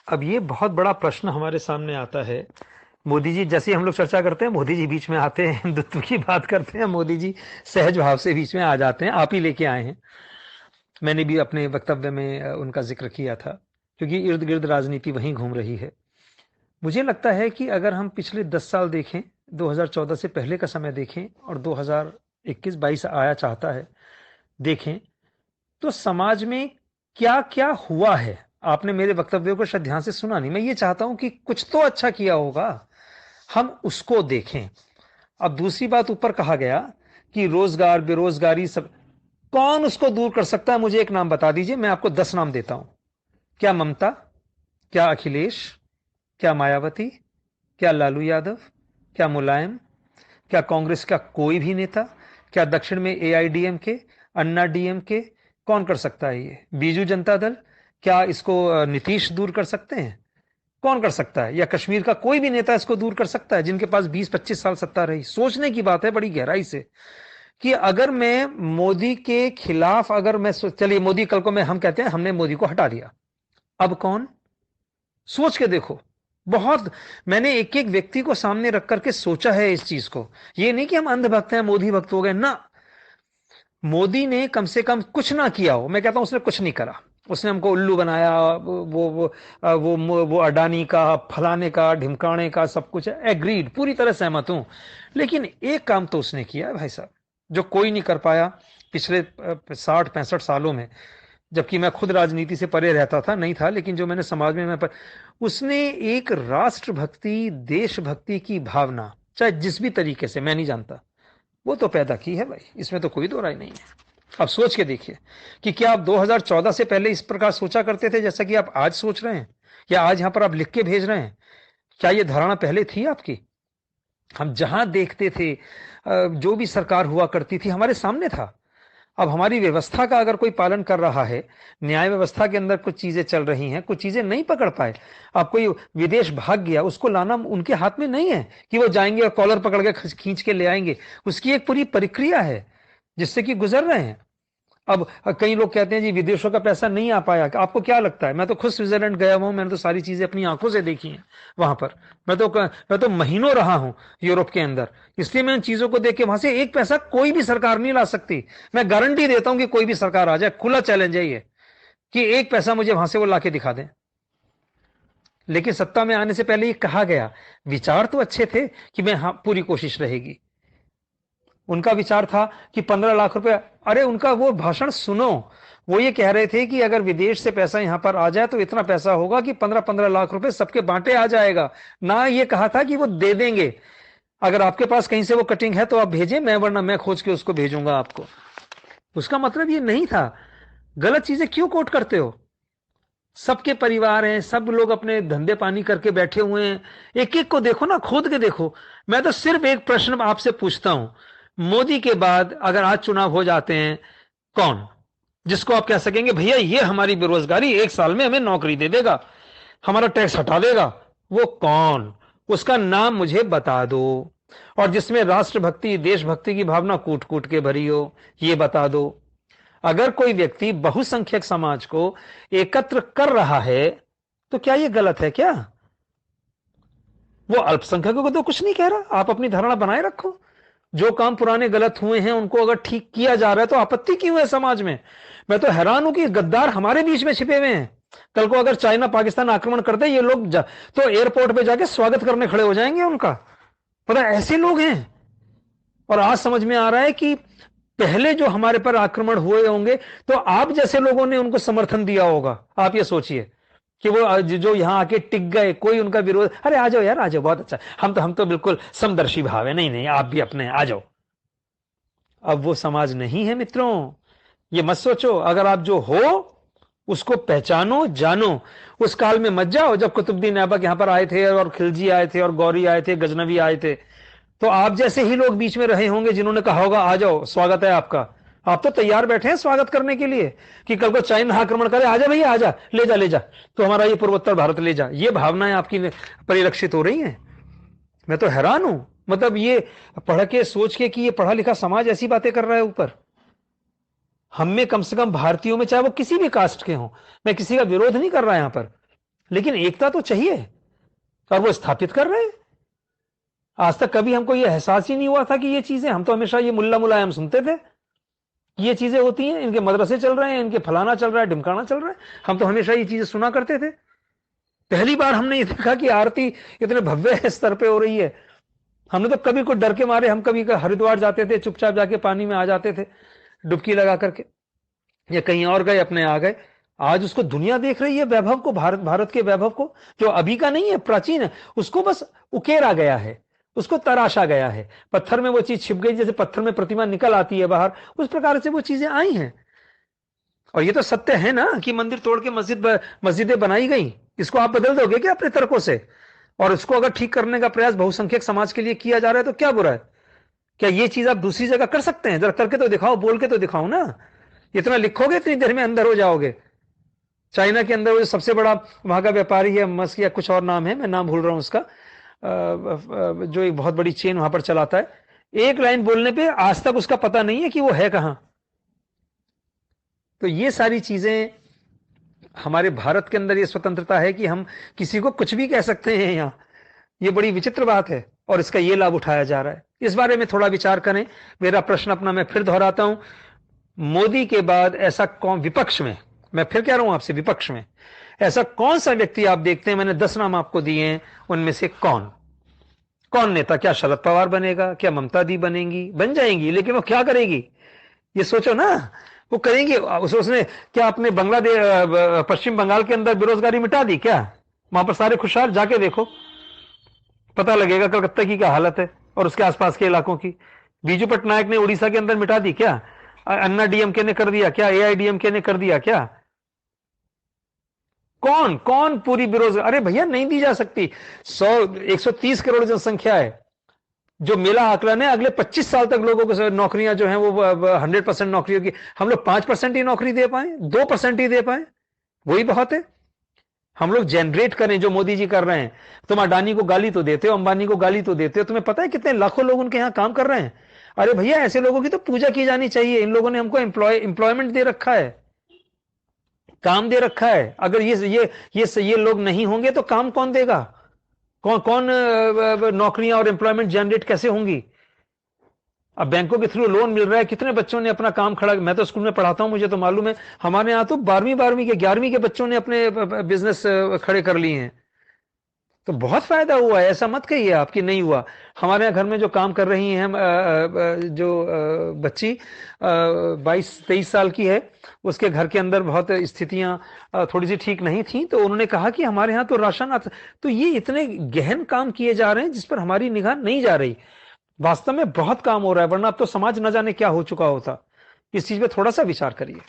अब ये बहुत बड़ा प्रश्न हमारे सामने आता है। मोदी जी जैसे ही हम लोग चर्चा करते हैं, मोदी जी बीच में आते हैं, हिंदुत्व की बात करते हैं, मोदी जी सहज भाव से बीच में आ जाते हैं। आप ही लेके आए हैं। मैंने भी अपने वक्तव्य में उनका जिक्र किया था, क्योंकि इर्द गिर्द राजनीति वहीं घूम रही है। मुझे लगता है कि अगर हम पिछले 10 साल देखें, 2014 से पहले का समय देखें और 2021-22 आया चाहता है देखें, तो समाज में क्या क्या हुआ है। आपने मेरे वक्तव्यों को शायद ध्यान से सुना नहीं। मैं ये चाहता हूं कि कुछ तो अच्छा किया होगा, हम उसको देखें। अब दूसरी बात, ऊपर कहा गया कि रोजगार बेरोजगारी सब, कौन उसको दूर कर सकता है? मुझे एक नाम बता दीजिए, मैं आपको 10 नाम देता हूं। क्या ममता? क्या अखिलेश? क्या मायावती? क्या लालू यादव? क्या मुलायम? क्या कांग्रेस का कोई भी नेता? क्या दक्षिण में एआईडीएमके, अन्ना डीएमके? कौन कर सकता है ये? बीजू जनता दल? क्या इसको नीतीश दूर कर सकते हैं? कौन कर सकता है? या कश्मीर का कोई भी नेता इसको दूर कर सकता है, जिनके पास 20-25 साल सत्ता रही? सोचने की बात है बड़ी गहराई से, कि अगर मैं मोदी के खिलाफ, अगर मैं चलिए मोदी, कल को मैं, हम कहते हैं हमने मोदी को हटा दिया, अब कौन? सोच के देखो। बहुत, मैंने एक एक व्यक्ति को सामने रख करके सोचा है इस चीज को। ये नहीं कि हम अंधभक्त हैं, मोदी भक्त हो गए ना। मोदी ने कम से कम कुछ ना किया हो, मैं कहता हूं उसने कुछ नहीं करा। उसने हमको उल्लू बनाया। वो अडानी का, फलाने का, ढिमकाने का, सब कुछ एग्रीड, पूरी तरह सहमत हूं। लेकिन एक काम तो उसने किया है भाई साहब, जो कोई नहीं कर पाया पिछले 60-65 सालों में। जबकि मैं खुद राजनीति से परे रहता था, नहीं था, लेकिन जो मैंने समाज में उसने एक राष्ट्रभक्ति, देशभक्ति की भावना, चाहे जिस भी तरीके से, मैं नहीं जानता, वो तो पैदा की है भाई, इसमें तो कोई दो राय नहीं है। अब सोच के देखिए कि क्या आप 2014 से पहले इस प्रकार सोचा करते थे जैसा कि आप आज सोच रहे हैं, या आज यहां पर आप लिख के भेज रहे हैं? क्या ये धारणा पहले थी आपकी? हम जहां देखते थे, जो भी सरकार हुआ करती थी हमारे सामने था। अब हमारी व्यवस्था का अगर कोई पालन कर रहा है, न्याय व्यवस्था के अंदर कुछ चीजें चल रही हैं, कुछ चीजें नहीं पकड़ पाए, अब कोई विदेश भाग गया, उसको लाना उनके हाथ में नहीं है कि वो जाएंगे और कॉलर पकड़ के खींच के ले आएंगे। उसकी एक पूरी प्रक्रिया है जिससे कि गुजर रहे हैं। अब कई लोग कहते हैं जी विदेशों का पैसा नहीं आ पाया, आपको क्या लगता है? मैं तो खुद स्विट्जरलैंड गया हुआ हूं, मैंने तो सारी चीजें अपनी आंखों से देखी हैं वहां पर। मैं तो महीनों रहा हूं यूरोप के अंदर, इसलिए मैं उन चीजों को देख के, वहां से एक पैसा कोई भी सरकार नहीं ला सकती। मैं गारंटी देता हूं कि कोई भी सरकार आ जाए, खुला चैलेंज है ये, कि एक पैसा मुझे वहां से वो लाके दिखा दें। लेकिन सत्ता में आने से पहले ये कहा गया, विचार तो अच्छे थे कि मैं, हाँ, पूरी कोशिश रहेगी। उनका विचार था कि 15 लाख रुपए, अरे उनका वो भाषण सुनो। वो ये कह रहे थे कि अगर विदेश से पैसा यहां पर आ जाए तो इतना पैसा होगा कि 15-15 लाख रुपए सबके बांटे आ जाएगा। ना ये कहा था कि वो दे देंगे, अगर आपके पास कहीं से वो कटिंग है तो आप भेजें, मैं, वरना मैं खोज के उसको भेजूंगा आपको। उसका मतलब ये नहीं था। गलत चीजें क्यों कोट करते हो? सबके परिवार हैं, सब लोग अपने धंधे पानी करके बैठे हुए हैं। एक एक को देखो ना, खोद के देखो। मैं तो सिर्फ एक प्रश्न आपसे पूछता हूं, मोदी के बाद अगर आज चुनाव हो जाते हैं, कौन जिसको आप कह सकेंगे भैया ये हमारी बेरोजगारी 1 साल में हमें नौकरी दे देगा, हमारा टैक्स हटा देगा? वो कौन? उसका नाम मुझे बता दो। और जिसमें राष्ट्रभक्ति, देशभक्ति की भावना कूट कूट के भरी हो, ये बता दो। अगर कोई व्यक्ति बहुसंख्यक समाज को एकत्र कर रहा है, तो क्या ये गलत है क्या? वो अल्पसंख्यकों को तो कुछ नहीं कह रहा, आप अपनी धारणा बनाए रखो। जो काम पुराने गलत हुए हैं उनको अगर ठीक किया जा रहा है तो आपत्ति क्यों है समाज में? मैं तो हैरान हूं कि गद्दार हमारे बीच में छिपे हुए हैं। कल को अगर चाइना पाकिस्तान आक्रमण कर दे ये लोग, तो एयरपोर्ट पे जाके स्वागत करने खड़े हो जाएंगे उनका। पता है, ऐसे लोग हैं। और आज समझ में आ रहा है कि पहले जो हमारे पर आक्रमण हुए होंगे तो आप जैसे लोगों ने उनको समर्थन दिया होगा। आप ये सोचिए कि वो जो यहां आके टिक गए, कोई उनका विरोध, अरे आ जाओ यार, आ जाओ, बहुत अच्छा, हम तो बिल्कुल समदर्शी भाव है, नहीं नहीं आप भी अपने आ जाओ। अब वो समाज नहीं है मित्रों। ये मत सोचो, अगर आप जो हो उसको पहचानो, जानो। उस काल में मत जाओ जब कुतुबुद्दीन ऐबक यहां पर आए थे, और खिलजी आए थे, और गौरी आए थे, गजनवी आए थे। तो आप जैसे ही लोग बीच में रहे होंगे जिन्होंने कहा होगा आ जाओ, स्वागत है आपका। आप तो तैयार बैठे हैं स्वागत करने के लिए, कि कल को चाइना आक्रमण करे, आजा भैया आजा, ले जा ले जा, तो हमारा ये पूर्वोत्तर भारत ले जा। ये भावनाएं आपकी परिलक्षित हो रही हैं। मैं तो हैरान हूं, मतलब ये पढ़ के सोच के कि ये पढ़ा लिखा समाज ऐसी बातें कर रहा है ऊपर। हम में, कम से कम भारतीयों में, चाहे वो किसी भी कास्ट के हों, मैं किसी का विरोध नहीं कर रहा यहां पर, लेकिन एकता तो चाहिए, और वो स्थापित कर रहे हैं। आज तक कभी हमको ये एहसास ही नहीं हुआ था कि ये चीजें, हम तो हमेशा ये मुल्ला मुलायम सुनते थे कि ये चीजें होती हैं, इनके मदरसे चल रहे हैं, इनके फलाना चल रहा है, ढिमकाना चल रहा है, हम तो हमेशा ये चीजें सुना करते थे। पहली बार हमने ये देखा कि आरती इतने भव्य स्तर पे हो रही है। हमने तो कभी कोई डर के मारे, हम कभी हरिद्वार जाते थे, चुपचाप जाके पानी में आ जाते थे डुबकी लगा करके, या कहीं और गए, अपने आ गए। आज उसको दुनिया देख रही है, वैभव को, भारत के वैभव को, जो अभी का नहीं है, प्राचीन है। उसको बस उकेरा गया है, उसको तराशा गया है, पत्थर में वो चीज छिप गई, जैसे पत्थर में प्रतिमा निकल आती है बाहर, उस प्रकार से वो चीजें आई हैं। और ये तो सत्य है ना कि मंदिर तोड़ के मस्जिदें बनाई गई। इसको आप बदल दोगे क्या अपने तर्कों से? और इसको अगर ठीक करने का प्रयास बहुसंख्यक समाज के लिए किया जा रहा है तो क्या बुरा है? क्या ये चीज आप दूसरी जगह कर सकते हैं? जरा करके तो दिखाओ, बोल के तो दिखाओ ना। इतना लिखोगे इतनी देर में अंदर हो जाओगे। चाइना के अंदर वो जो सबसे बड़ा वहां का व्यापारी है, मस्क या कुछ और नाम है, मैं नाम भूल रहा हूं उसका, जो एक बहुत बड़ी चेन वहां पर चलाता है, एक लाइन बोलने पे आज तक उसका पता नहीं है कि वो है कहां। तो ये सारी चीजें, हमारे भारत के अंदर ये स्वतंत्रता है कि हम किसी को कुछ भी कह सकते हैं यहां। ये बड़ी विचित्र बात है, और इसका ये लाभ उठाया जा रहा है। इस बारे में थोड़ा विचार करें। मेरा प्रश्न अपना मैं फिर दोहराता हूं, मोदी के बाद ऐसा कौन, विपक्ष में, मैं फिर कह रहा हूं आपसे, विपक्ष में ऐसा कौन सा व्यक्ति आप देखते हैं? मैंने 10 नाम आपको दिए हैं, उनमें से कौन नेता? क्या शरद पवार बनेगा? क्या ममता दी बनेंगी? बन जाएंगी, लेकिन वो क्या करेगी ये सोचो ना। वो करेंगे, उसने क्या अपने बांग्लादेश, पश्चिम बंगाल के अंदर बेरोजगारी मिटा दी क्या? वहां पर सारे खुशहाल, जाके देखो, पता लगेगा कलकत्ता की क्या हालत है और उसके आसपास के इलाकों की। बीजू पटनायक ने उड़ीसा के अंदर मिटा दी क्या? अन्ना डीएमके ने कर दिया क्या? एआईडीएमके ने कर दिया क्या? कौन कौन पूरी बेरोजगार? अरे भैया, नहीं दी जा सकती। 130 करोड़ जनसंख्या है। जो मेरा आकलन है, अगले 25 साल तक लोगों को नौकरियां जो हैं वो 100% नौकरियों की, हम लोग 5% ही नौकरी दे पाए, 2% ही दे पाए, वही बहुत है। हम लोग जनरेट करें जो मोदी जी कर रहे हैं। तुम अडानी को गाली तो देते हो, अंबानी को गाली तो देते हो, तुम्हें पता है कितने लाखों लोग उनके यहां काम कर रहे हैं? अरे भैया, ऐसे लोगों की तो पूजा की जानी चाहिए। इन लोगों ने हमको एम्प्लॉयमेंट दे रखा है, काम दे रखा है। अगर ये लोग नहीं होंगे तो काम कौन देगा? कौन कौन नौकरियां और एम्प्लॉयमेंट जनरेट कैसे होंगी? अब बैंकों के थ्रू लोन मिल रहा है, कितने बच्चों ने अपना काम खड़ा, मैं तो स्कूल में पढ़ाता हूं, मुझे तो मालूम है, हमारे यहां तो 12वीं के 11वीं के बच्चों ने अपने बिजनेस खड़े कर लिए हैं। तो बहुत फायदा हुआ है, ऐसा मत कहिए आपकी नहीं हुआ। हमारे यहाँ घर में जो काम कर रही हैं, जो बच्ची 22-23 साल की है, उसके घर के अंदर बहुत स्थितियां थोड़ी सी ठीक नहीं थी, तो उन्होंने कहा कि हमारे यहाँ तो राशन आता। तो ये इतने गहन काम किए जा रहे हैं जिस पर हमारी निगाह नहीं जा रही। वास्तव में बहुत काम हो रहा है, वरना अब तो समाज न जाने क्या हो चुका होता। इस चीज पे थोड़ा सा विचार करिए।